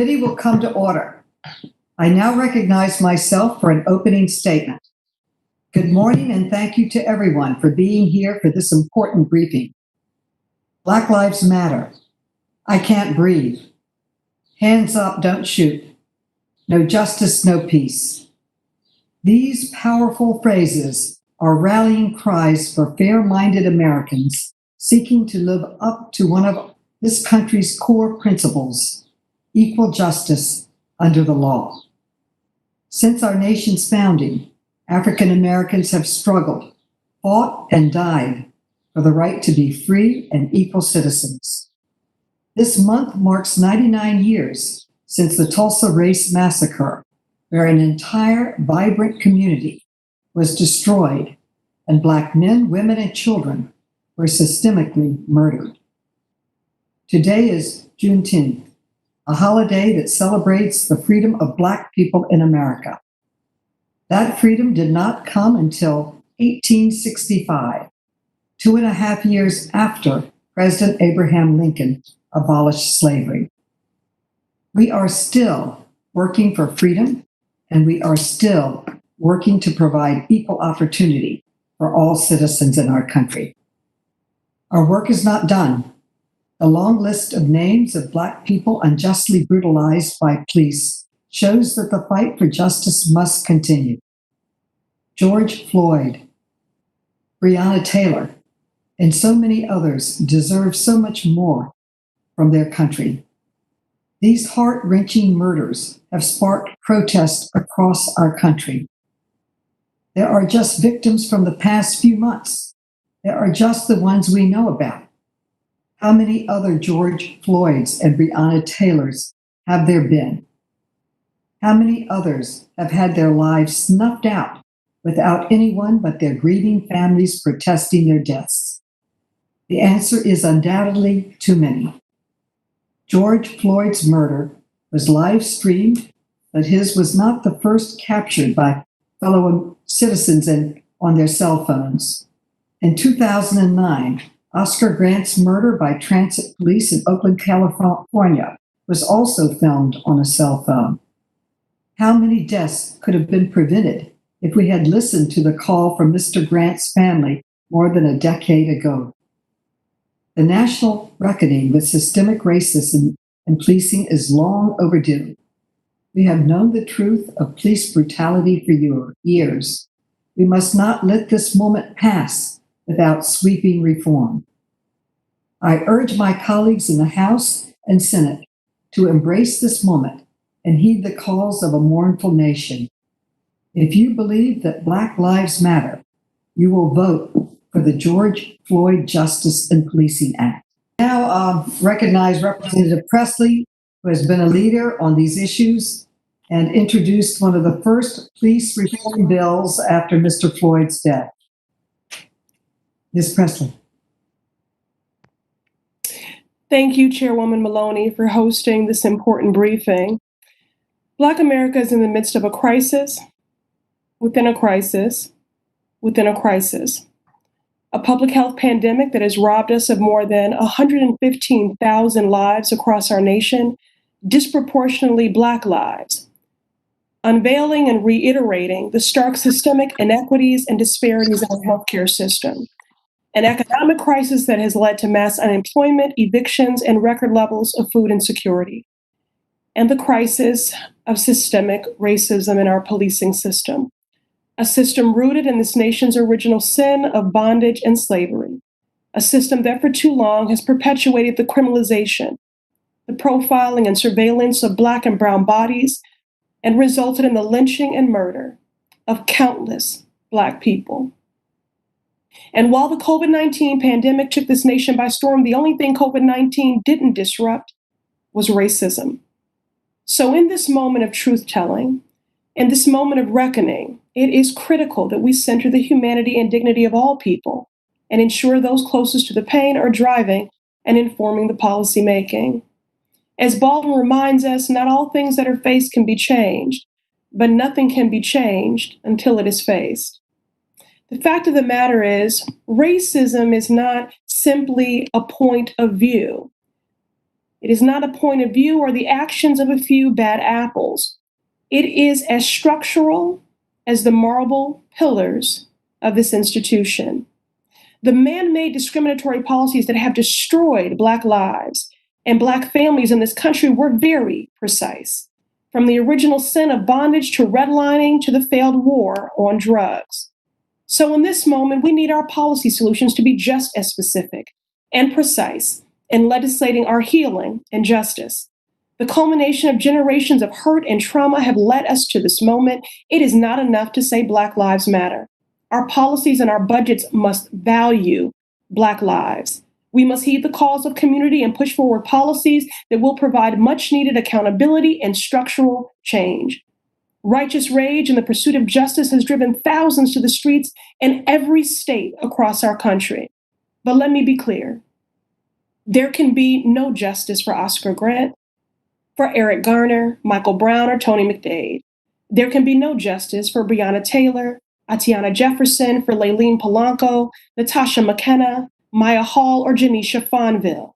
Committee will come to order. I now recognize myself for an opening statement. Good morning and thank you to everyone for being here for this important briefing. Black Lives Matter. I can't breathe. Hands up, don't shoot. No justice, no peace. These powerful phrases are rallying cries for fair-minded Americans seeking to live up to one of this country's core principles, equal justice under the law. Since our nation's founding, African Americans have struggled, fought, and died for the right to be free and equal citizens. This month marks 99 years since the Tulsa Race Massacre, where an entire vibrant community was destroyed and Black men, women, and children were systemically murdered. Today is Juneteenth, a holiday that celebrates the freedom of Black people in America. That freedom did not come until 1865, 2.5 years after President Abraham Lincoln abolished slavery. We are still working for freedom, and we are still working to provide equal opportunity for all citizens in our country. Our work is not done. The long list of names of Black people unjustly brutalized by police shows that the fight for justice must continue. George Floyd, Breonna Taylor, and so many others deserve so much more from their country. These heart-wrenching murders have sparked protests across our country. There are just victims from the past few months. There are just the ones we know about. How many other George Floyds and Breonna Taylors have there been? How many others have had their lives snuffed out without anyone but their grieving families protesting their deaths? The answer is undoubtedly too many. George Floyd's murder was live streamed, but his was not the first captured by fellow citizens and on their cell phones. In 2009, Oscar Grant's murder by transit police in Oakland, California was also filmed on a cell phone. How many deaths could have been prevented if we had listened to the call from Mr. Grant's family more than a decade ago? The national reckoning with systemic racism and policing is long overdue. We have known the truth of police brutality for years. We must not let this moment pass without sweeping reform. I urge my colleagues in the House and Senate to embrace this moment and heed the calls of a mournful nation. If you believe that Black Lives Matter, you will vote for the George Floyd Justice and Policing Act. Now recognize Representative Pressley, who has been a leader on these issues and introduced one of the first police reform bills after Mr. Floyd's death. Ms. Pressley. Thank you, Chairwoman Maloney, for hosting this important briefing. Black America is in the midst of a crisis, within a crisis, within a crisis. A public health pandemic that has robbed us of more than 115,000 lives across our nation, disproportionately Black lives, unveiling and reiterating the stark systemic inequities and disparities in our healthcare system. An economic crisis that has led to mass unemployment, evictions, and record levels of food insecurity. And the crisis of systemic racism in our policing system. A system rooted in this nation's original sin of bondage and slavery. A system that for too long has perpetuated the criminalization, the profiling and surveillance of Black and brown bodies, and resulted in the lynching and murder of countless Black people. And while the COVID-19 pandemic took this nation by storm, the only thing COVID-19 didn't disrupt was racism. So in this moment of truth-telling, in this moment of reckoning, it is critical that we center the humanity and dignity of all people and ensure those closest to the pain are driving and informing the policymaking. As Baldwin reminds us, not all things that are faced can be changed, but nothing can be changed until it is faced. The fact of the matter is, racism is not simply a point of view. It is not a point of view or the actions of a few bad apples. It is as structural as the marble pillars of this institution. The man-made discriminatory policies that have destroyed Black lives and Black families in this country were very precise, from the original sin of bondage to redlining to the failed war on drugs. So in this moment, we need our policy solutions to be just as specific and precise in legislating our healing and justice. The culmination of generations of hurt and trauma have led us to this moment. It is not enough to say Black lives matter. Our policies and our budgets must value Black lives. We must heed the calls of community and push forward policies that will provide much needed accountability and structural change. Righteous rage in the pursuit of justice has driven thousands to the streets in every state across our country. But let me be clear. There can be no justice for Oscar Grant, for Eric Garner, Michael Brown, or Tony McDade. There can be no justice for Breonna Taylor, Atiana Jefferson, for Layleen Polanco, Natasha McKenna, Maya Hall, or Janisha Fonville.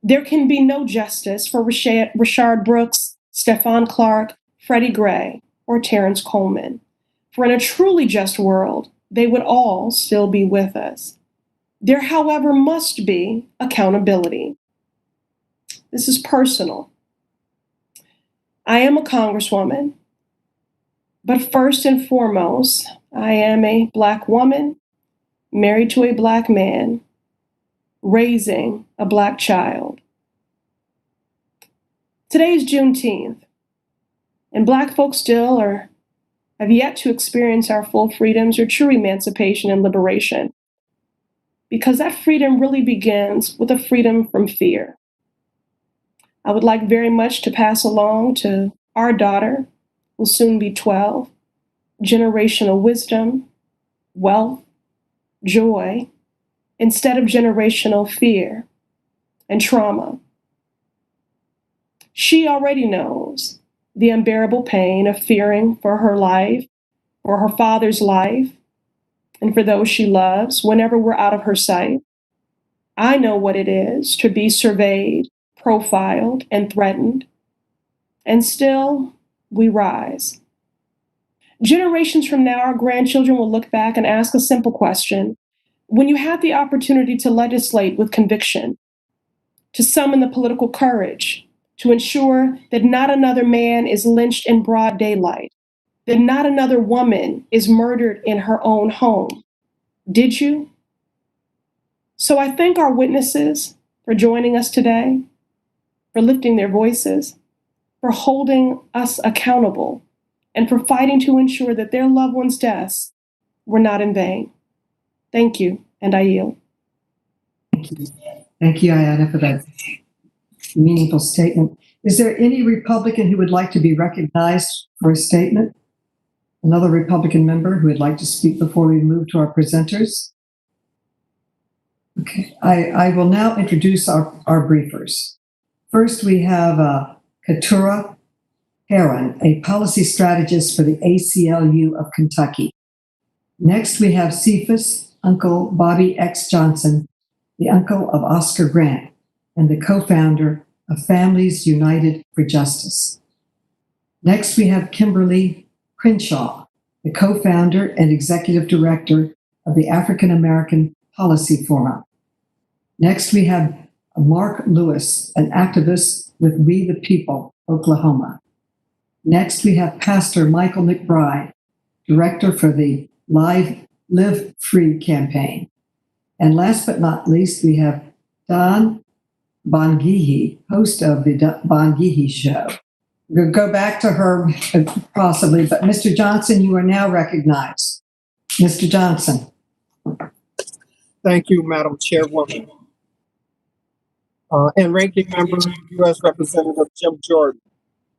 There can be no justice for Rashard Brooks, Stephon Clark, Freddie Gray, or Terrence Coleman. For in a truly just world, they would all still be with us. There, however, must be accountability. This is personal. I am a Congresswoman, but first and foremost, I am a Black woman, married to a Black man, raising a Black child. Today is Juneteenth, and Black folks still have yet to experience our full freedoms or true emancipation and liberation, because that freedom really begins with a freedom from fear. I would like very much to pass along to our daughter, who'll soon be 12, generational wisdom, wealth, joy, instead of generational fear and trauma. She already knows the unbearable pain of fearing for her life, for her father's life, and for those she loves whenever we're out of her sight. I know what it is to be surveyed, profiled, and threatened. And still, we rise. Generations from now, our grandchildren will look back and ask a simple question. When you had the opportunity to legislate with conviction, to summon the political courage, to ensure that not another man is lynched in broad daylight, that not another woman is murdered in her own home, did you? So I thank our witnesses for joining us today, for lifting their voices, for holding us accountable, and for fighting to ensure that their loved ones' deaths were not in vain. Thank you, and I yield. Thank you. Thank you, Ayanna, for that meaningful statement. Is there any Republican who would like to be recognized for a statement? Another Republican member who would like to speak before we move to our presenters? Okay, I will now introduce our briefers. First, we have Keturah Herron, a policy strategist for the ACLU of Kentucky. Next, we have Cephas Uncle Bobby X. Johnson, the uncle of Oscar Grant and the co-founder of Families United for Justice. Next, we have Kimberly Crenshaw, the co-founder and executive director of the African American Policy Forum. Next, we have Mark Lewis, an activist with We the People, Oklahoma. Next, we have Pastor Michael McBride, director for the Live Free campaign. And last but not least, we have Don Bongihi, host of the Bongihi Show. We'll go back to her possibly, but Mr. Johnson, you are now recognized. Mr. Johnson. Thank you, Madam Chairwoman. And Ranking Member, U.S. Representative Jim Jordan,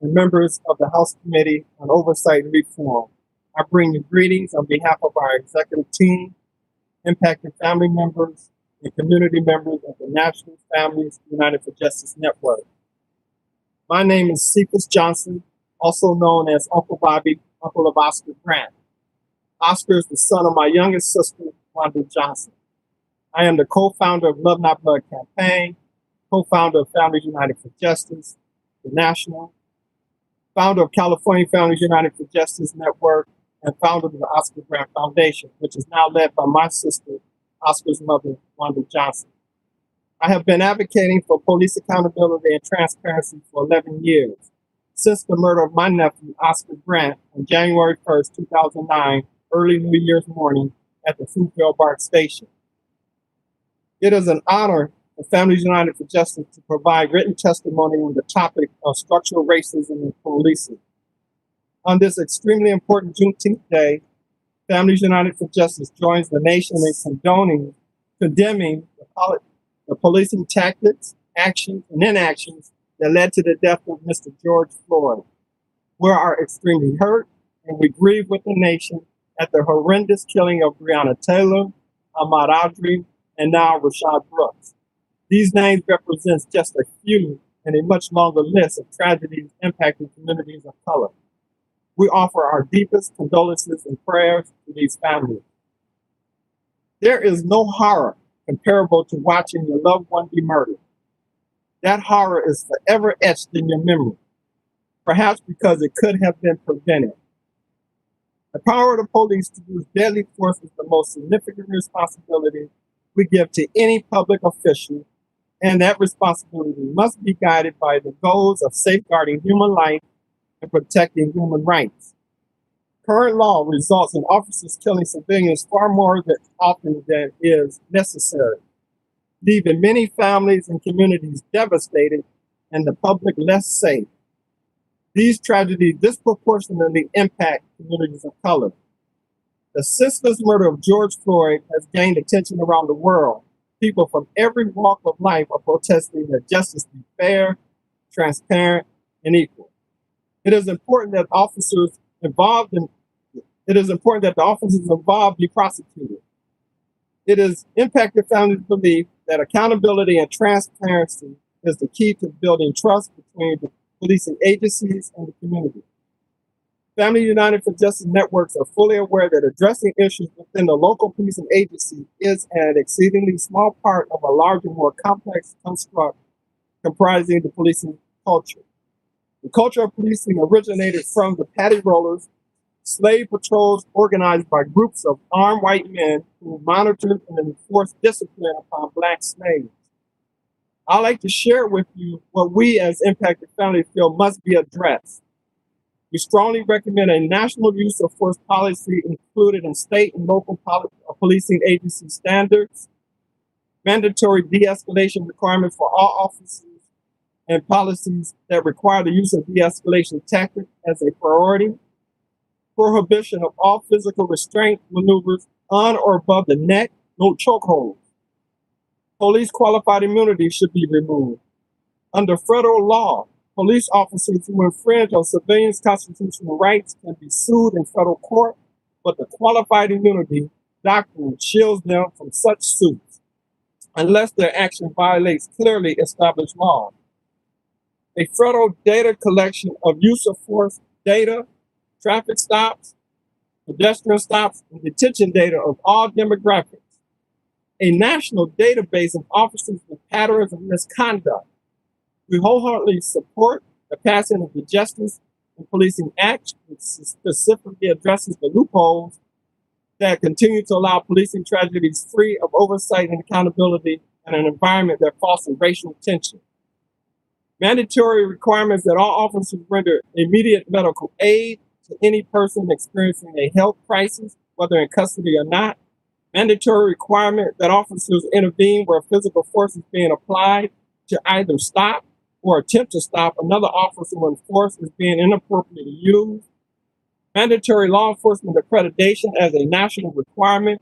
and members of the House Committee on Oversight and Reform. I bring you greetings on behalf of our executive team, impacted family members, and community members of the National Families United for Justice Network. My name is Cephas Johnson, also known as Uncle Bobby, uncle of Oscar Grant. Oscar is the son of my youngest sister, Wanda Johnson. I am the co-founder of Love Not Blood campaign, co-founder of Families United for Justice, the National, founder of California Families United for Justice Network, and founder of the Oscar Grant Foundation, which is now led by my sister, Oscar's mother, Wanda Johnson. I have been advocating for police accountability and transparency for 11 years, since the murder of my nephew, Oscar Grant, on January 1st, 2009, early New Year's morning at the Fruitvale BART station. It is an honor for Families United for Justice to provide written testimony on the topic of structural racism in policing. On this extremely important Juneteenth day, Families United for Justice joins the nation in condemning the policing tactics, actions, and inactions that led to the death of Mr. George Floyd. We are extremely hurt, and we grieve with the nation at the horrendous killing of Breonna Taylor, Ahmaud Arbery, and now Rashad Brooks. These names represent just a few in a much longer list of tragedies impacting communities of color. We offer our deepest condolences and prayers to these families. There is no horror comparable to watching your loved one be murdered. That horror is forever etched in your memory, perhaps because it could have been prevented. The power of the police to use deadly force is the most significant responsibility we give to any public official, and that responsibility must be guided by the goals of safeguarding human life and protecting human rights. Current law results in officers killing civilians far more often than is necessary, leaving many families and communities devastated and the public less safe. These tragedies disproportionately impact communities of color. The senseless murder of George Floyd has gained attention around the world. People from every walk of life are protesting that justice be fair, transparent, and equal. It is important that the officers involved be prosecuted. It is impacted families' belief that accountability and transparency is the key to building trust between the policing agencies and the community. Family United for Justice networks are fully aware that addressing issues within the local policing agency is an exceedingly small part of a larger, more complex construct comprising the policing culture. The culture of policing originated from the paddy rollers, slave patrols organized by groups of armed white men who monitored and enforced discipline upon Black slaves. I'd like to share with you what we as impacted families feel must be addressed. We strongly recommend a national use of force policy included in state and local policing agency standards, mandatory de-escalation requirements for all officers, and policies that require the use of de-escalation tactics as a priority, prohibition of all physical restraint maneuvers on or above the neck, no chokeholds. Police qualified immunity should be removed. Under federal law, police officers who infringe on civilians' constitutional rights can be sued in federal court, but the qualified immunity doctrine shields them from such suits unless their action violates clearly established law. A federal data collection of use of force data, traffic stops, pedestrian stops, and detention data of all demographics. A national database of officers with patterns of misconduct. We wholeheartedly support the passing of the Justice in Policing Act, which specifically addresses the loopholes that continue to allow policing tragedies free of oversight and accountability in an environment that fosters racial tension. Mandatory requirements that all officers render immediate medical aid to any person experiencing a health crisis, whether in custody or not. Mandatory requirement that officers intervene where physical force is being applied to either stop or attempt to stop another officer when force is being inappropriately used. Mandatory law enforcement accreditation as a national requirement.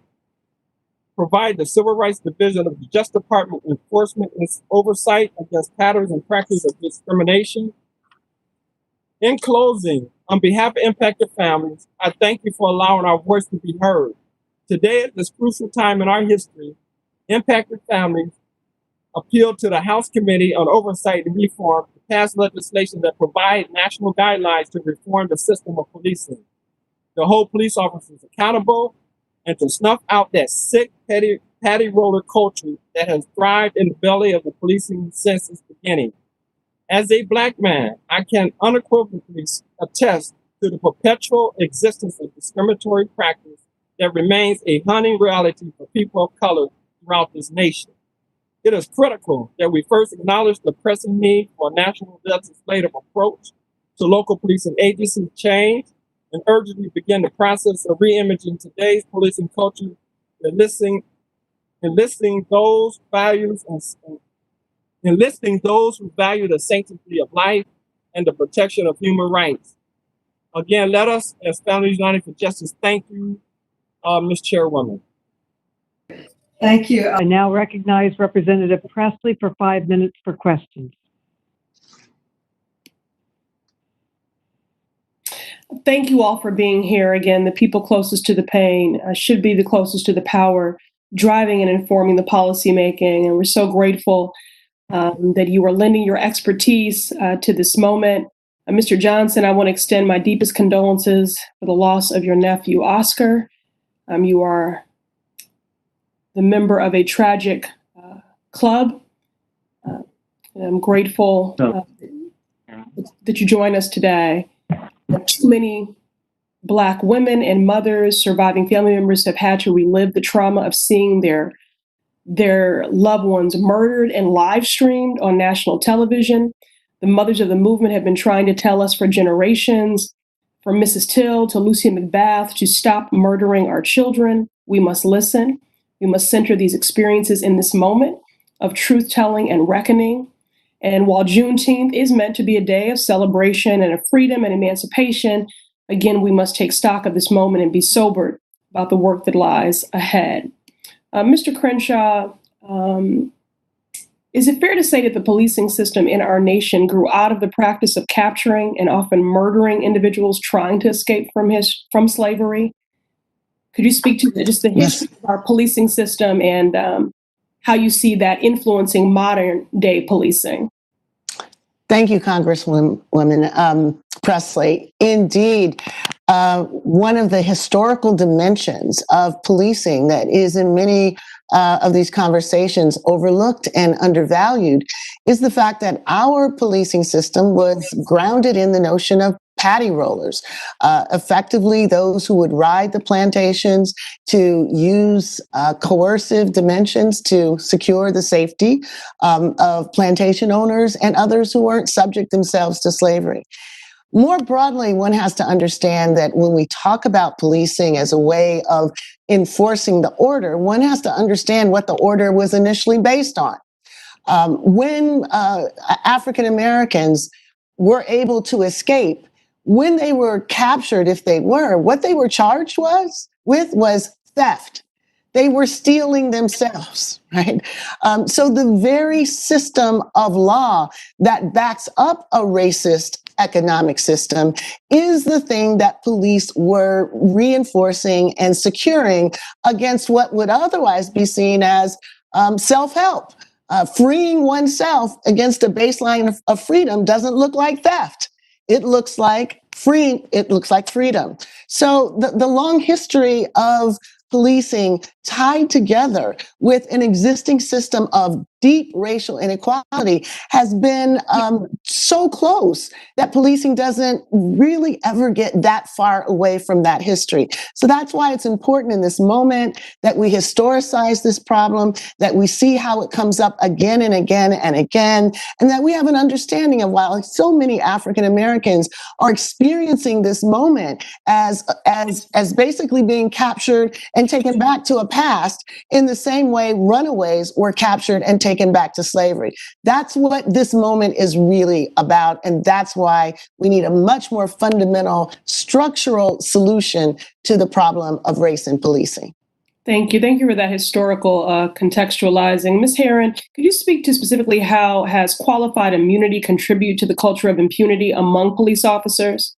Provide the Civil Rights Division of the Justice Department enforcement and oversight against patterns and practices of discrimination. In closing, on behalf of impacted families, I thank you for allowing our voice to be heard. Today, at this crucial time in our history, impacted families appealed to the House Committee on Oversight and Reform to pass legislation that provides national guidelines to reform the system of policing, to hold police officers accountable, and to snuff out that sick, petty patty roller culture that has thrived in the belly of the policing since its beginning. As a Black man, I can unequivocally attest to the perpetual existence of discriminatory practice that remains a haunting reality for people of color throughout this nation. It is critical that we first acknowledge the pressing need for a national legislative approach to local policing agency change and urgently begin the process of re-imaging today's policing culture, enlisting those who value the sanctity of life and the protection of human rights. Again, let us, as Families United for Justice, thank you, Ms. Chairwoman. Thank you. I now recognize Representative Pressley for 5 minutes for questions. Thank you all for being here. Again, the people closest to the pain should be the closest to the power, driving and informing the policymaking. And we're so grateful that you are lending your expertise to this moment. Mr. Johnson, I want to extend my deepest condolences for the loss of your nephew, Oscar. You are the member of a tragic club. And I'm grateful that you join us today. Too many Black women and mothers, surviving family members have had to relive the trauma of seeing their loved ones murdered and live streamed on national television. The mothers of the movement have been trying to tell us for generations, from Mrs. Till to Lucy McBath, to stop murdering our children. We must listen. We must center these experiences in this moment of truth-telling and reckoning. And while Juneteenth is meant to be a day of celebration and of freedom and emancipation, again, we must take stock of this moment and be sobered about the work that lies ahead. Mr. Crenshaw, is it fair to say that the policing system in our nation grew out of the practice of capturing and often murdering individuals trying to escape from slavery? Could you speak to just the history of our policing system and how you see that influencing modern day policing? Thank you, Congresswoman Pressley. Indeed, one of the historical dimensions of policing that is in many of these conversations overlooked and undervalued is the fact that our policing system was grounded in the notion of patty rollers, effectively those who would ride the plantations to use coercive dimensions to secure the safety of plantation owners and others who weren't subject themselves to slavery. More broadly, one has to understand that when we talk about policing as a way of enforcing the order, one has to understand what the order was initially based on. When African Americans were able to escape, when they were captured, if they were, what they were charged with was theft. They were stealing themselves, right? So the very system of law that backs up a racist economic system is the thing that police were reinforcing and securing against what would otherwise be seen as self-help. Freeing oneself against a baseline of freedom doesn't look like theft. It looks like freedom. So the long history of policing tied together with an existing system of deep racial inequality has been so close that policing doesn't really ever get that far away from that history. So that's why it's important in this moment that we historicize this problem, that we see how it comes up again and again and again, and that we have an understanding of why so many African Americans are experiencing this moment as basically being captured and taken back to a past in the same way runaways were captured and taken back to slavery. That's what this moment is really about. And that's why we need a much more fundamental structural solution to the problem of race in policing. Thank you. Thank you for that historical contextualizing. Ms. Herron, could you speak to specifically how has qualified immunity contributed to the culture of impunity among police officers?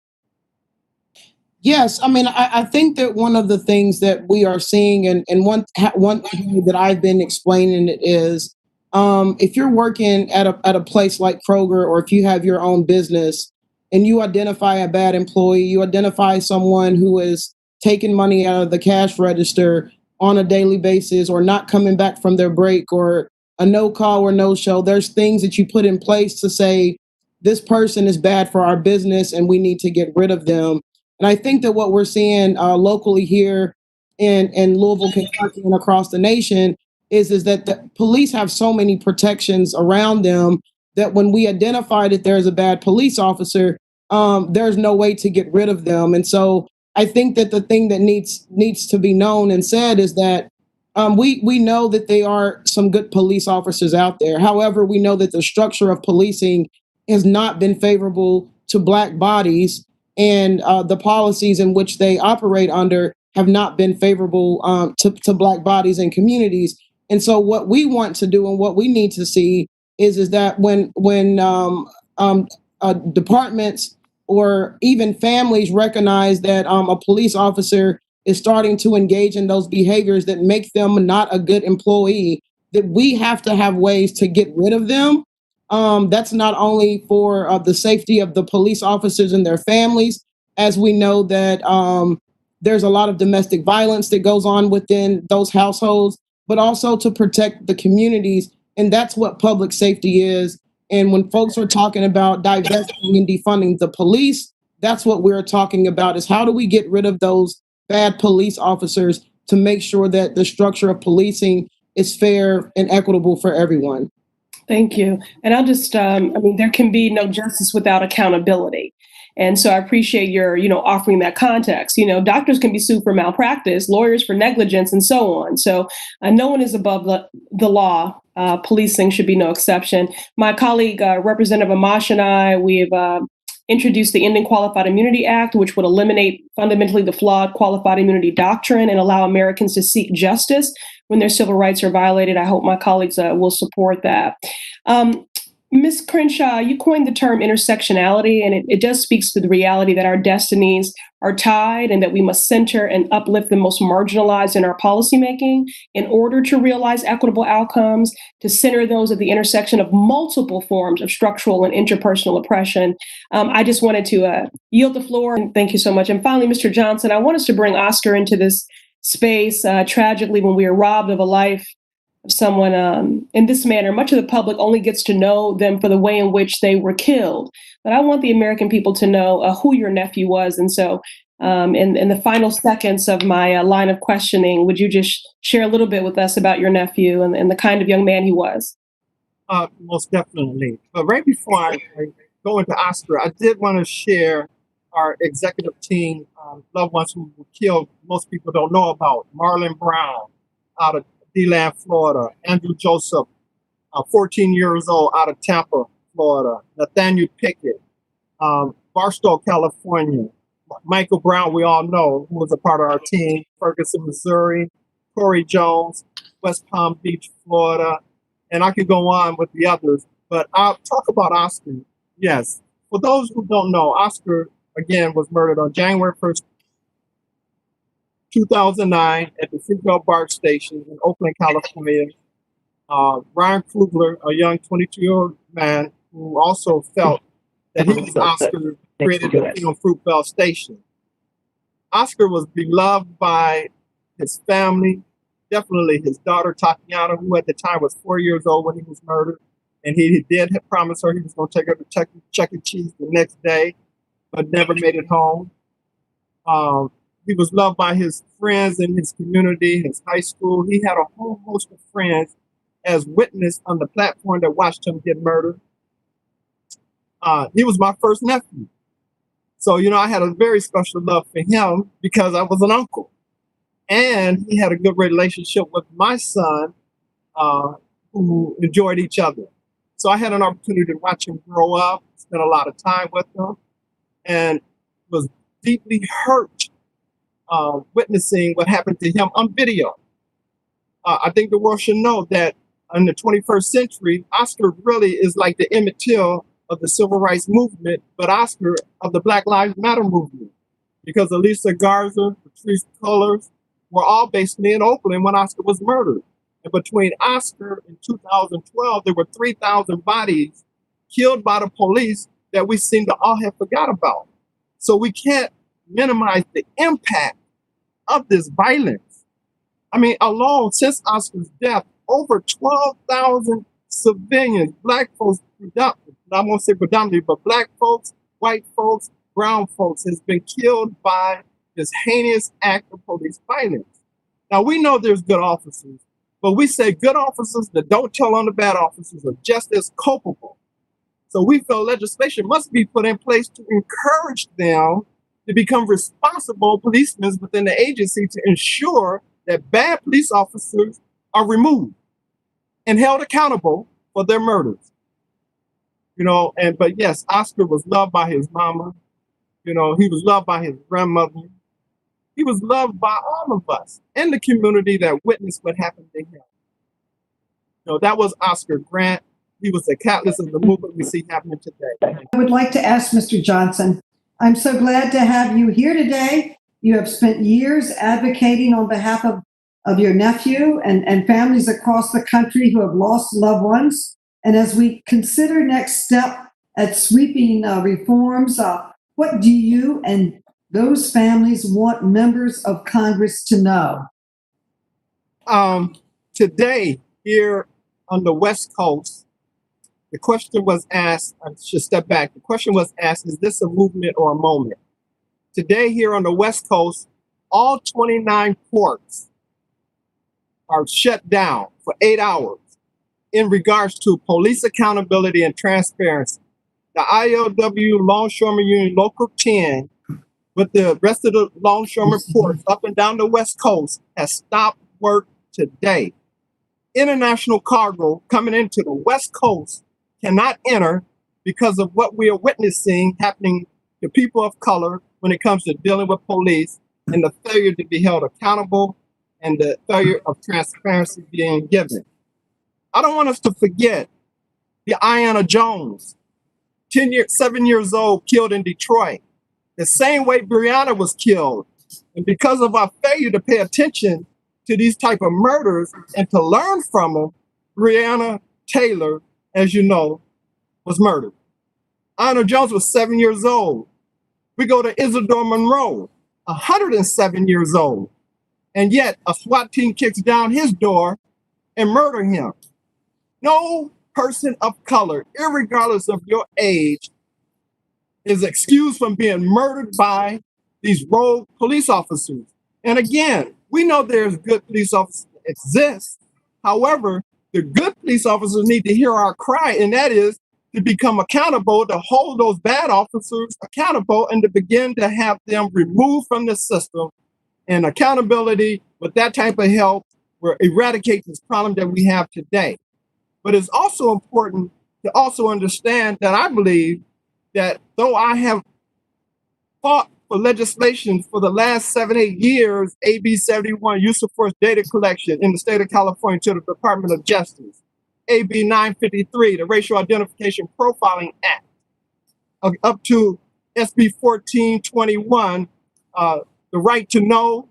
Yes, I mean, I think that one of the things that we are seeing, and one thing that I've been explaining it is, if you're working at a place like Kroger, or if you have your own business and you identify a bad employee, you identify someone who is taking money out of the cash register on a daily basis, or not coming back from their break, or a no call or no show. There's things that you put in place to say, this person is bad for our business and we need to get rid of them. And I think that what we're seeing locally here in Louisville, Kentucky, and across the nation is that the police have so many protections around them that when we identify that there's a bad police officer, there's no way to get rid of them. And so I think that the thing that needs to be known and said is that we know that there are some good police officers out there. However, we know that the structure of policing has not been favorable to Black bodies, and the policies in which they operate under have not been favorable to Black bodies and communities. And so what we want to do and what we need to see is that when departments or even families recognize that a police officer is starting to engage in those behaviors that make them not a good employee, that we have to have ways to get rid of them. That's not only for the safety of the police officers and their families, as we know that there's a lot of domestic violence that goes on within those households, but also to protect the communities. And that's what public safety is. And when folks are talking about divesting and defunding the police, that's what we're talking about, is how do we get rid of those bad police officers to make sure that the structure of policing is fair and equitable for everyone. Thank you. And I'll just, there can be no justice without accountability. And so I appreciate your, offering that context. Doctors can be sued for malpractice, lawyers for negligence, and so on. So no one is above the law. Policing should be no exception. My colleague, Representative Amash, and I, we've introduced the Ending Qualified Immunity Act, which would eliminate fundamentally the flawed qualified immunity doctrine and allow Americans to seek justice when their civil rights are violated. I hope my colleagues will support that. Ms. Crenshaw, you coined the term intersectionality, and it just speaks to the reality that our destinies are tied and that we must center and uplift the most marginalized in our policymaking in order to realize equitable outcomes, to center those at the intersection of multiple forms of structural and interpersonal oppression. I just wanted to yield the floor, and thank you so much. And finally, Mr. Johnson, I want us to bring Oscar into this space. Tragically, when we are robbed of a life of someone in this manner, much of the public only gets to know them for the way in which they were killed. But I want the American people to know who your nephew was. And so in the final seconds of my line of questioning, would you just share a little bit with us about your nephew and the kind of young man he was? Most definitely. But right before I go into Oscar, I did want to share our executive team, loved ones who were killed. Most people don't know about Marlon Brown out of DeLand, Florida, Andrew Joseph, 14 years old, out of Tampa, Florida, Nathaniel Pickett, Barstow, California, Michael Brown, we all know, who was a part of our team, Ferguson, Missouri, Corey Jones, West Palm Beach, Florida, and I could go on with the others, but I'll talk about Oscar. Yes, for those who don't know, Oscar, again, was murdered on January 1st, 2009 at the Seatbelt BART station in Oakland, California. Ryan Krugler, a young 22-year-old man who also felt that he was Oscar, created the film Fruitvale Station. Oscar was beloved by his family, definitely his daughter Tatiana, who at the time was 4 years old when he was murdered. And he did promise her he was going to take her to Chuck E. Cheese the next day, but never made it home. He was loved by his friends in his community, his high school. He had a whole host of friends as witness on the platform that watched him get murdered. He was my first nephew. So, I had a very special love for him because I was an uncle. And he had a good relationship with my son, who enjoyed each other. So I had an opportunity to watch him grow up, spend a lot of time with him, and was deeply hurt witnessing what happened to him on video. I think the world should know that in the 21st century, Oscar really is like the Emmett Till of the civil rights movement, but Oscar of the Black Lives Matter movement. Because Elisa Garza, Patrice Cullors were all basically in Oakland when Oscar was murdered. And between Oscar and 2012, there were 3,000 bodies killed by the police that we seem to all have forgot about. So we can't minimize the impact of this violence. I mean, alone since Oscar's death, over 12,000 civilians, black folks, I won't say predominantly, but black folks, white folks, brown folks, has been killed by this heinous act of police violence. Now, we know there's good officers, but we say good officers that don't tell on the bad officers are just as culpable. So we feel legislation must be put in place to encourage them to become responsible policemen within the agency to ensure that bad police officers are removed and held accountable for their murders. But yes, Oscar was loved by his mama. He was loved by his grandmother. He was loved by all of us in the community that witnessed what happened to him. That was Oscar Grant. He was the catalyst of the movement we see happening today. I would like to ask Mr. Johnson, I'm so glad to have you here today. You have spent years advocating on behalf of your nephew and families across the country who have lost loved ones. And as we consider next step at sweeping reforms, what do you and those families want members of Congress to know? Today, here on the West Coast, the question was asked, I should step back. The question was asked, is this a movement or a moment? Today, here on the West Coast, all 29 courts are shut down for 8 hours in regards to police accountability and transparency. The ILW Longshoremen Union Local 10, with the rest of the longshoremen ports up and down the West Coast, has stopped work today. International cargo coming into the West Coast cannot enter because of what we are witnessing happening to people of color when it comes to dealing with police and the failure to be held accountable and the failure of transparency being given. I don't want us to forget the Ayanna Jones, 7 years old, killed in Detroit, the same way Breonna was killed. And because of our failure to pay attention to these type of murders and to learn from them, Breonna Taylor, as you know, was murdered. Ayanna Jones was 7 years old. We go to Isidore Monroe, 107 years old. And yet a SWAT team kicks down his door and murder him. No person of color, irregardless of your age, is excused from being murdered by these rogue police officers. And again, we know there's good police officers that exist. However, the good police officers need to hear our cry, and that is to become accountable, to hold those bad officers accountable, and to begin to have them removed from the system. And accountability with that type of help will eradicate this problem that we have today. But it's also important to also understand that I believe that though I have fought for legislation for the last 7-8 years, AB 71, use of force data collection in the state of California to the Department of Justice, AB 953, the Racial Identification Profiling Act, up to SB 1421, the Right to Know,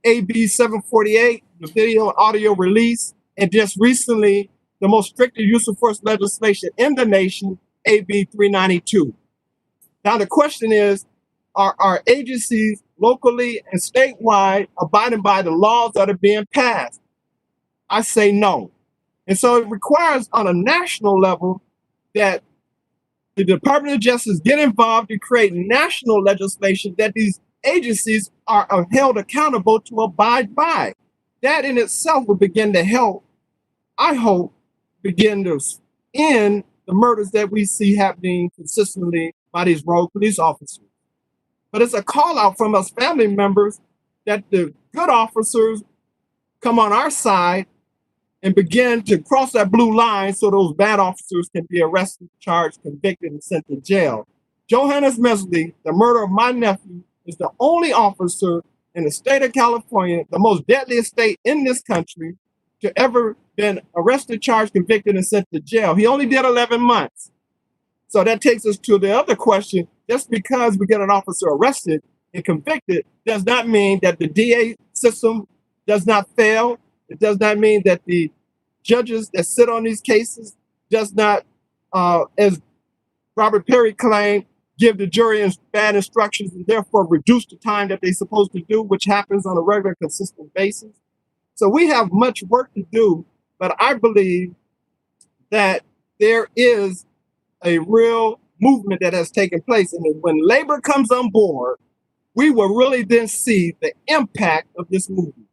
AB 748, the video and audio release, and just recently, the most stricter use of force legislation in the nation, AB 392. Now the question is, are our agencies locally and statewide abiding by the laws that are being passed? I say no. And so it requires on a national level that the Department of Justice get involved to create national legislation that these agencies are held accountable to abide by. That in itself will begin to help, I hope, begin to end the murders that we see happening consistently by these rogue police officers. But it's a call out from us family members that the good officers come on our side and begin to cross that blue line so those bad officers can be arrested, charged, convicted, and sent to jail. Johannes Mesley, the murder of my nephew, is the only officer in the state of California, the most deadliest state in this country, to ever been arrested, charged, convicted, and sent to jail. He only did 11 months. So that takes us to the other question. Just because we get an officer arrested and convicted does not mean that the DA system does not fail. It does not mean that the judges that sit on these cases does not, as Robert Perry claimed, give the jury bad instructions and therefore reduce the time that they're supposed to do, which happens on a regular, consistent basis. So we have much work to do, but I believe that there is a real movement that has taken place. And when labor comes on board, we will really then see the impact of this movement.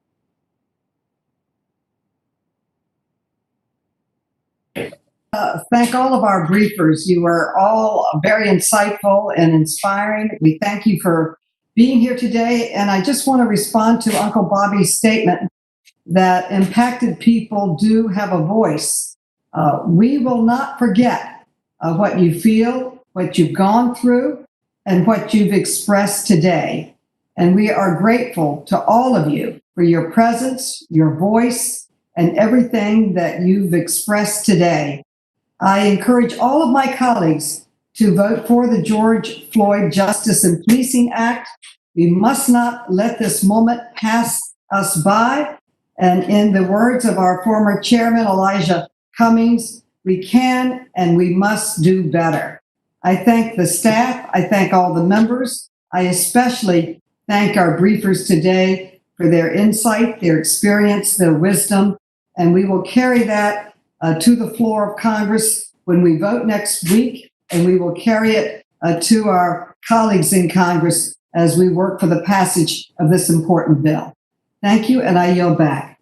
Thank all of our briefers. You were all very insightful and inspiring. We thank you for being here today. And I just want to respond to Uncle Bobby's statement that impacted people do have a voice. We will not forget what you feel, what you've gone through, and what you've expressed today. And we are grateful to all of you for your presence, your voice, and everything that you've expressed today. I encourage all of my colleagues to vote for the George Floyd Justice and Policing Act. We must not let this moment pass us by. And in the words of our former chairman, Elijah Cummings, we can and we must do better. I thank the staff. I thank all the members. I especially thank our briefers today for their insight, their experience, their wisdom, and we will carry that to the floor of Congress when we vote next week, and we will carry it to our colleagues in Congress as we work for the passage of this important bill. Thank you, and I yield back.